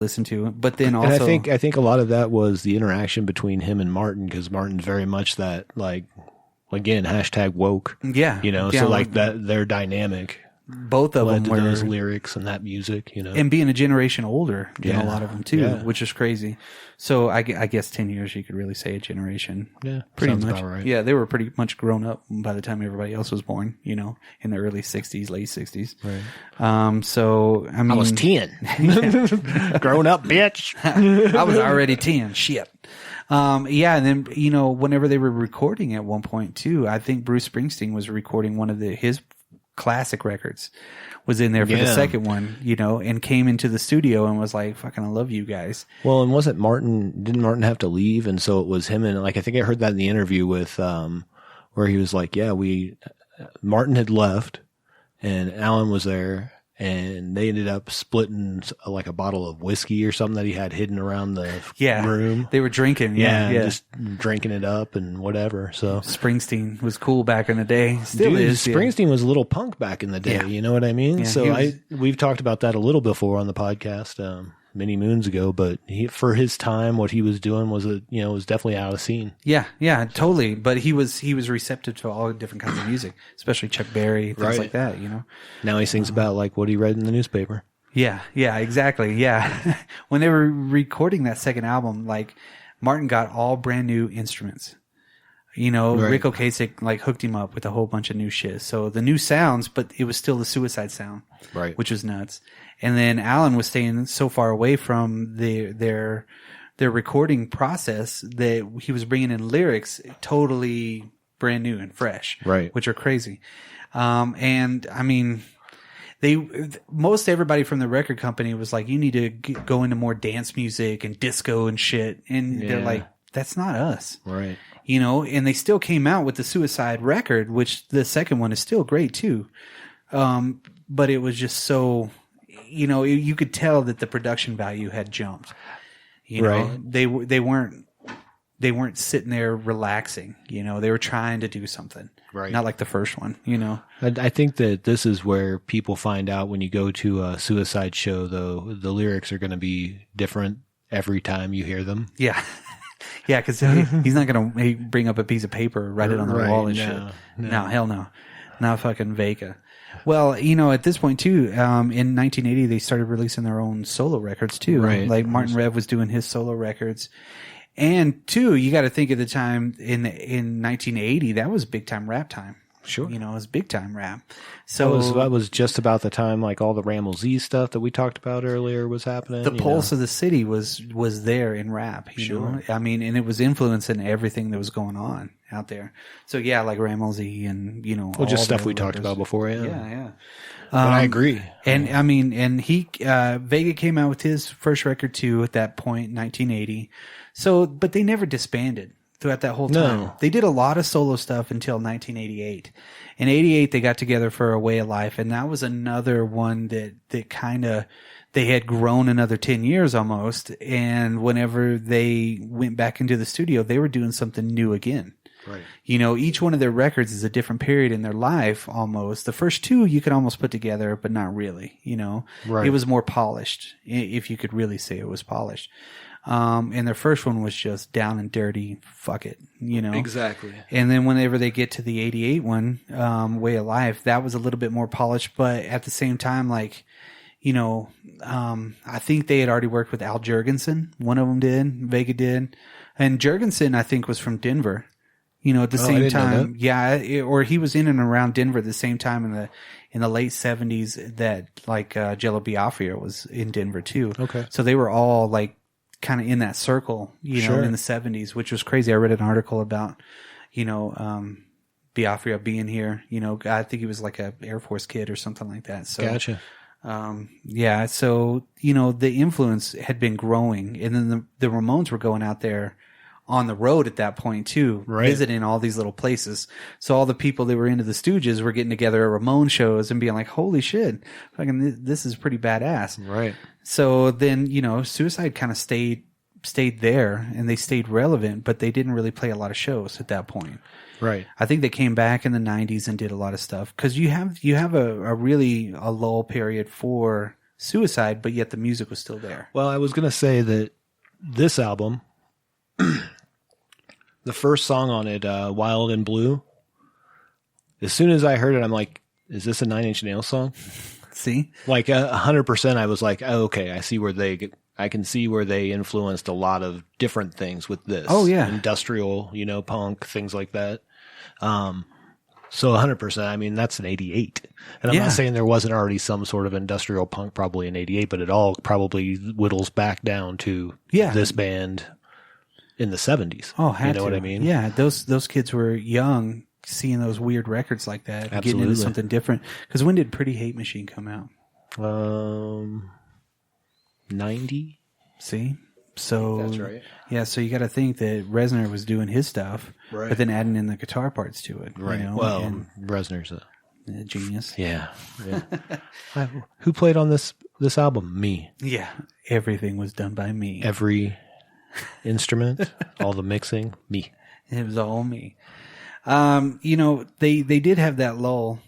listen to. But then also, and I think a lot of that was the interaction between him and Martin, because Martin's very much that, like, again, hashtag woke. Yeah. You know, yeah, so like that their dynamic both of them led to were those lyrics and that music, you know. and being a generation older than Yeah. a lot of them too, Yeah. which is crazy. So I guess 10 years you could really say a generation. Yeah, pretty sounds much. about right. Yeah, they were pretty much grown up by the time everybody else was born. You know, in the early 60s, late 60s. Right. So I mean, I was 10. Grown up, bitch. I was already 10. Shit. Yeah, and then, you know, whenever they were recording at one point too, I think Bruce Springsteen was recording one of his classic records, was in there for the second one, you know, and came into the studio and was like, fucking, I love you guys. Well, and didn't Martin have to leave? And so it was him, and like, I think I heard that in the interview with, where he was like, yeah, Martin had left and Alan was there, and they ended up splitting like a bottle of whiskey or something that he had hidden around the room. They were drinking. Yeah. Just drinking it up and whatever. So Springsteen was cool back in the day. Still is. Springsteen was a little punk back in the day. Yeah. You know what I mean? Yeah, so we've talked about that a little before on the podcast many moons ago. But for his time, what he was doing was was definitely out of scene. Yeah, totally. But he was receptive to all different kinds of music, especially Chuck Berry, things like that. You know. Now he sings about like what he read in the newspaper. Yeah, exactly. Yeah. When they were recording that second album, like, Martin got all brand new instruments. You know, Right. Rick Ocasek like hooked him up with a whole bunch of new shit. So the new sounds, but it was still the Suicide sound, Right. which was nuts. And then Alan was staying so far away from their recording process that he was bringing in lyrics totally brand new and fresh, Right. which are crazy. And I mean, most everybody from the record company was like, you need to go into more dance music and disco and shit. And they're like, that's not us. Right. You know, and they still came out with the Suicide record, which the second one is still great too. But it was just so, you know, you could tell that the production value had jumped. You know, they weren't sitting there relaxing. You know, they were trying to do something. Right. Not like the first one, you know. I think that this is where people find out when you go to a Suicide show, though, the lyrics are going to be different every time you hear them. Yeah. Yeah, because he's not going to bring up a piece of paper, write it on the wall and shit. No, hell no. Not fucking Vega. Well, you know, at this point, too, in 1980, they started releasing their own solo records, too. Right. Like Martin Rev was doing his solo records. And, too, you got to think at the time in 1980, that was big time rap time. Sure. You know, it was big time rap. So that was just about the time like all the Ramble Z stuff that we talked about earlier was happening. the pulse of the city was there in rap, you know? I mean, and it was influencing everything that was going on out there. So yeah, like Ramble Z and, you know, well, just all stuff the we talked about before. Yeah. But I agree. And I mean, and he, Vega came out with his first record too at that point, 1980. So, but they never disbanded throughout that whole time. No. They did a lot of solo stuff until 1988. In 88, they got together for A Way of Life, and that was another one that kind of, they had grown another 10 years almost, and whenever they went back into the studio, they were doing something new again. Right. You know, each one of their records is a different period in their life almost. The first two you could almost put together, but not really, you know. Right. It was more polished, if you could really say it was polished. And their first one was just down and dirty, fuck it, you know. Exactly. And then whenever they get to the 88 one, Way of Life, that was a little bit more polished, but at the same time, like, you know, I think they had already worked with Al Jurgensen. One of them did, Vega did. And Jurgensen, I think, was from Denver. You know, at the same time, or he was in and around Denver at the same time in the late 70s that like Jello Biafra was in Denver too. Okay. So they were all like kind of in that circle, you know, in the 70s, which was crazy. I read an article about, you know, Biafra being here. You know, I think he was like a Air Force kid or something like that. So, Gotcha. Yeah. So, you know, the influence had been growing, and then the Ramones were going out there on the road at that point too, visiting all these little places. So all the people that were into the Stooges were getting together at Ramone shows and being like, holy shit, fucking this is pretty badass. Right. So then, you know, Suicide kind of stayed there, and they stayed relevant, but they didn't really play a lot of shows at that point. Right. I think they came back in the 90s and did a lot of stuff, because you have a really lull period for Suicide, but yet the music was still there. Well, I was going to say that this album, the first song on it, Wild and Blue, as soon as I heard it, I'm like, is this a Nine Inch Nails song? See? Like 100%, I was like, oh, okay, I can see where they influenced a lot of different things with this. Oh, yeah. Industrial, punk, things like that. So 100%, I mean, that's an 88. And I'm not saying there wasn't already some sort of industrial punk probably in 88, but it all probably whittles back down to this band in the 70s. Oh, had you know to. what I mean? Yeah, those kids were young, seeing those weird records like that, Absolutely. getting into something different. Because when did Pretty Hate Machine come out? 90. See? So That's right. Yeah, so you got to think that Reznor was doing his stuff, Right. but then adding in the guitar parts to it. Right. You know? Well, and, Reznor's a genius. yeah. Who played on this album? Me. Yeah, everything was done by me. Every instrument, all the mixing, me. It was all me. They did have that lull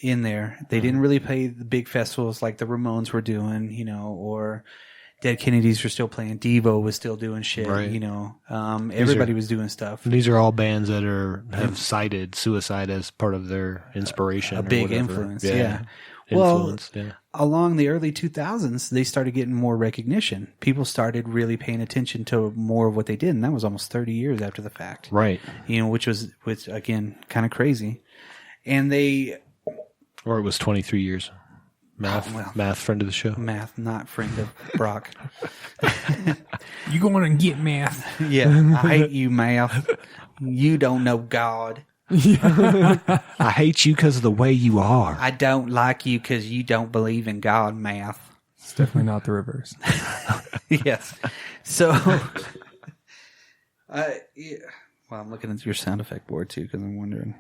in there. They didn't really play the big festivals like the Ramones were doing, or Dead Kennedys were still playing. Devo was still doing shit, Right. Everybody was doing stuff. These are all bands that have cited suicide as part of their inspiration. A or big whatever. influence, Influence, Well, along the early 2000s, they started getting more recognition. People started really paying attention to more of what they did, and that was almost 30 years after the fact. Right. Which again, kind of crazy. And Or it was 23 years. Math friend of the show. Math, not friend of Brock. You going to get math? Yeah, I hate you, Math. You don't know God. I hate you because of the way you are. I don't like you because you don't believe in God, Math. It's definitely not the reverse. Yes. So, yeah. Well, I'm looking at your sound effect board too because I'm wondering.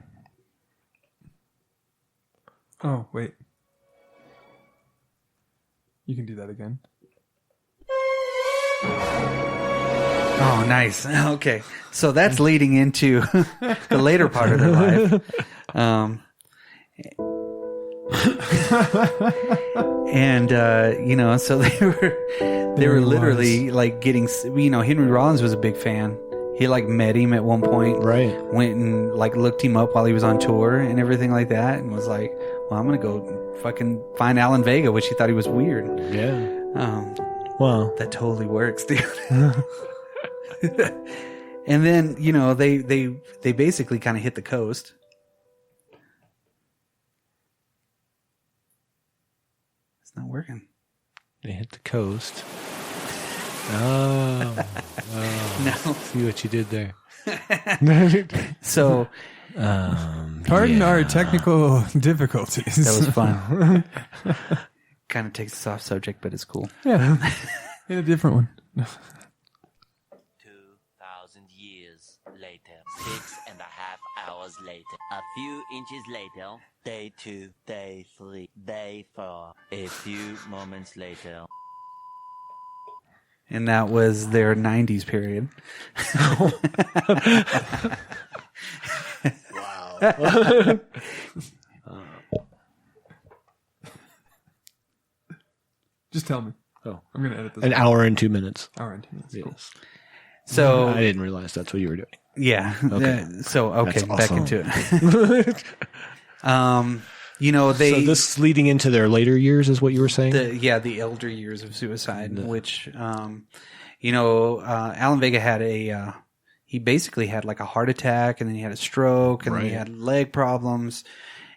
Oh, wait. You can do that again. Oh, nice. Okay. So that's leading into the later part of their life. So they were literally like getting, Henry Rollins was a big fan. He like met him at one point. Right. Went and like looked him up while he was on tour and everything like that, and was like, well, I'm going to go fucking find Alan Vega, which he thought he was weird. Yeah. Well, that totally works, dude. And then, they basically kind of hit the coast. It's not working. they hit the coast. Oh. No. See what you did there. So, Pardon our technical difficulties. that was fun. Kind of takes us off subject, but it's cool. Yeah. In a different one. 2,000 years later, 6.5 hours later, a few inches later, day 2, day 3, day 4, a few moments later. And that was their 90s period. Wow. Just tell me. Oh. I'm going to edit this. An hour and 2 minutes. Hour and 2 minutes. Cool. Yes. So, I didn't realize that's what you were doing. yeah. Okay. Okay, That's back awesome. into it. So this leading into their later years is what you were saying? the elder years of suicide, which, Alan Vega had he basically had like a heart attack, and then he had a stroke, and then he had leg problems.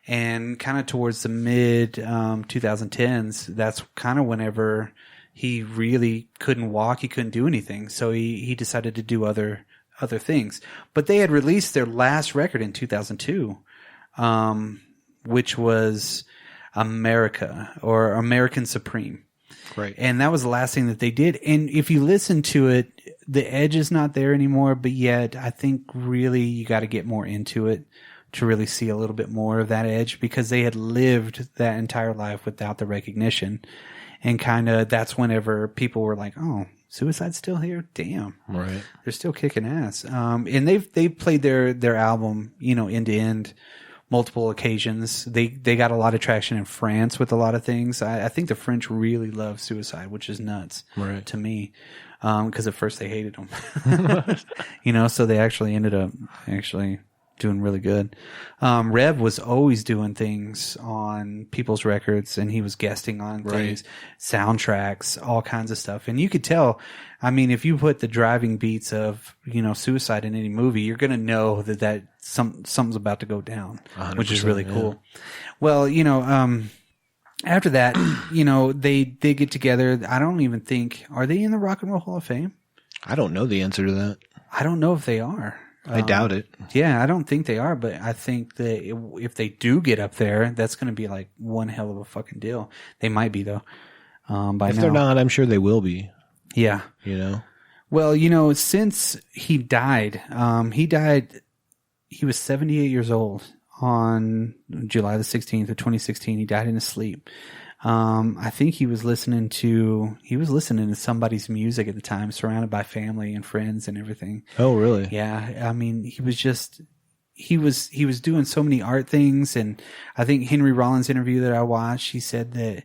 And kind of towards the mid 2010s, that's kind of whenever he really couldn't walk, he couldn't do anything. So he decided to do other things. But they had released their last record in 2002, which was America, or American Supreme. Right. And that was the last thing that they did. And if you listen to it, the edge is not there anymore, but yet I think really you got to get more into it to really see a little bit more of that edge, because they had lived that entire life without the recognition. And kind of that's whenever people were like, oh, Suicide's still here? Damn. Right. They're still kicking ass. And they played their album, end to end multiple occasions. They got a lot of traction in France with a lot of things. I think the French really love Suicide, which is nuts to me. Because at first they hated them, so they actually ended up doing really good. Rev was always doing things on people's records, and he was guesting on things, soundtracks, all kinds of stuff. And you could tell, I mean, if you put the driving beats of, Suicide in any movie, you're going to know that something's about to go down, which is really cool. Well, after that, they get together. I don't even think, are they in the Rock and Roll Hall of Fame? I don't know the answer to that. I don't know if they are. I doubt it. Yeah, I don't think they are, but I think that if they do get up there, that's going to be like one hell of a fucking deal. They might be, though. If they're not, I'm sure they will be. Yeah. Well, since he died, he was 78 years old on July the 16th of 2016. He died in his sleep. I think he was listening to somebody's music at the time, surrounded by family and friends and everything. Oh, really? Yeah. I mean, he was doing so many art things. And I think Henry Rollins interview that I watched, he said that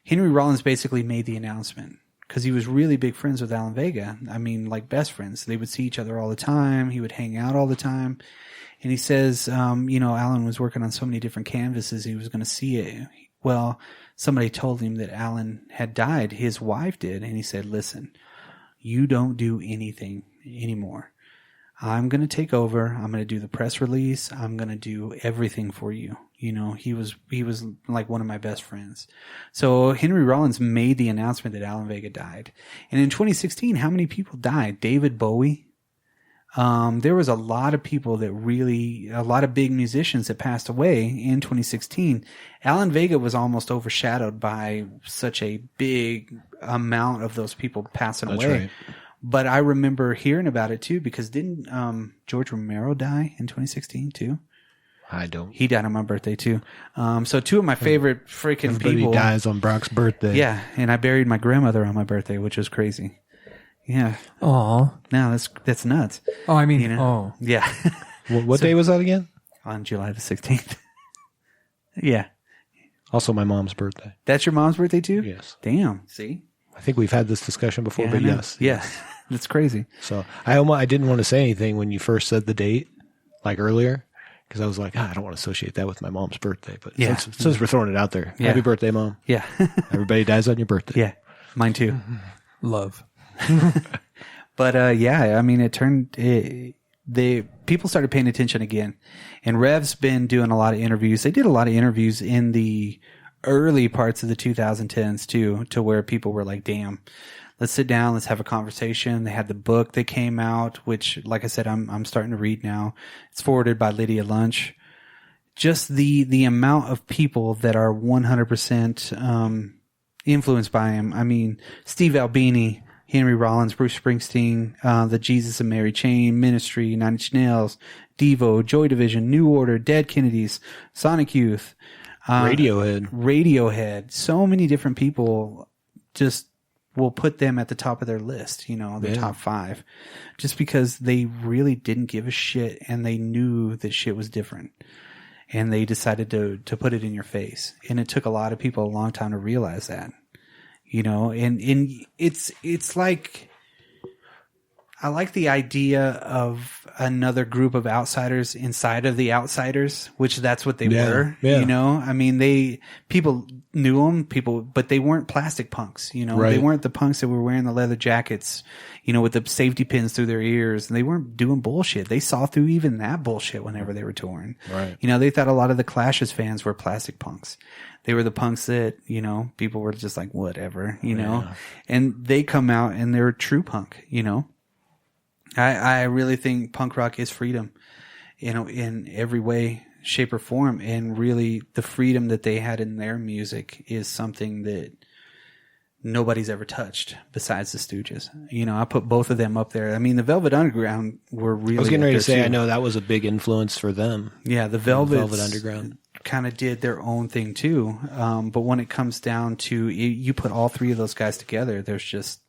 Henry Rollins basically made the announcement because he was really big friends with Alan Vega. I mean, like best friends. They would see each other all the time. He would hang out all the time. And he says, Alan was working on so many different canvases. He was going to see it. Well, somebody told him that Alan had died. His wife did. And he said, listen, you don't do anything anymore. I'm going to take over. I'm going to do the press release. I'm going to do everything for you. He was like one of my best friends. So Henry Rollins made the announcement that Alan Vega died. And in 2016, how many people died? David Bowie. There was a lot of people a lot of big musicians that passed away in 2016. Alan Vega was almost overshadowed by such a big amount of those people passing away. Right. But I remember hearing about it too, because didn't, George Romero die in 2016 too? I don't. He died on my birthday too. So two of my favorite freaking people. Everybody dies on Brock's birthday. Yeah. And I buried my grandmother on my birthday, which was crazy. Yeah. Aw. No, that's nuts. Oh, I mean, oh. Yeah. What day was that again? On July the 16th. Yeah. Also my mom's birthday. That's your mom's birthday too? Yes. Damn. See? I think we've had this discussion before, Yeah, but yes. Yeah. That's crazy. So I didn't want to say anything when you first said the date, like earlier, because I was like, I don't want to associate that with my mom's birthday. But since we're throwing it out there, happy birthday, Mom. Yeah. Everybody dies on your birthday. Yeah. Mine too. Love. But I mean, people started paying attention again, and Rev's been doing a lot of interviews. They did a lot of interviews in the early parts of the 2010s too, to where people were like, damn, let's sit down, let's have a conversation. They had the book that came out, which, like I said, I'm starting to read now. It's forwarded by Lydia Lunch. Just the amount of people that are 100% influenced by him. I mean, Steve Albini, Henry Rollins, Bruce Springsteen, the Jesus and Mary Chain, Ministry, Nine Inch Nails, Devo, Joy Division, New Order, Dead Kennedys, Sonic Youth, Radiohead. So many different people just will put them at the top of their list, their top 5, just because they really didn't give a shit and they knew that shit was different. And they decided to put it in your face. And it took a lot of people a long time to realize that. And it's like, I like the idea of another group of outsiders inside of the outsiders, which that's what they were, I mean, people knew them, but they weren't plastic punks, Right. They weren't the punks that were wearing the leather jackets, with the safety pins through their ears, and they weren't doing bullshit. They saw through even that bullshit whenever they were touring. Right. They thought a lot of the Clash's fans were plastic punks. They were the punks that, people were just like, whatever, and they come out and they're true punk, I really think punk rock is freedom, in every way, shape, or form. And really, the freedom that they had in their music is something that nobody's ever touched besides the Stooges. I put both of them up there. I mean, the Velvet Underground were really. I was getting ready to say, too. I know that was a big influence for them. Yeah, the Velvet Underground kind of did their own thing too. But when it comes down to, you put all three of those guys together, there's just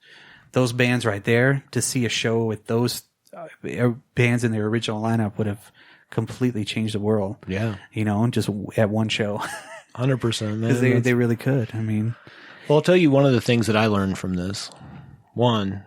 those bands right there. To see a show with those bands in their original lineup would have completely change the world. Yeah. You know, just at one show. 100%, Because man. they really could. I mean, Well, I'll tell you one of the things that I learned from this. One,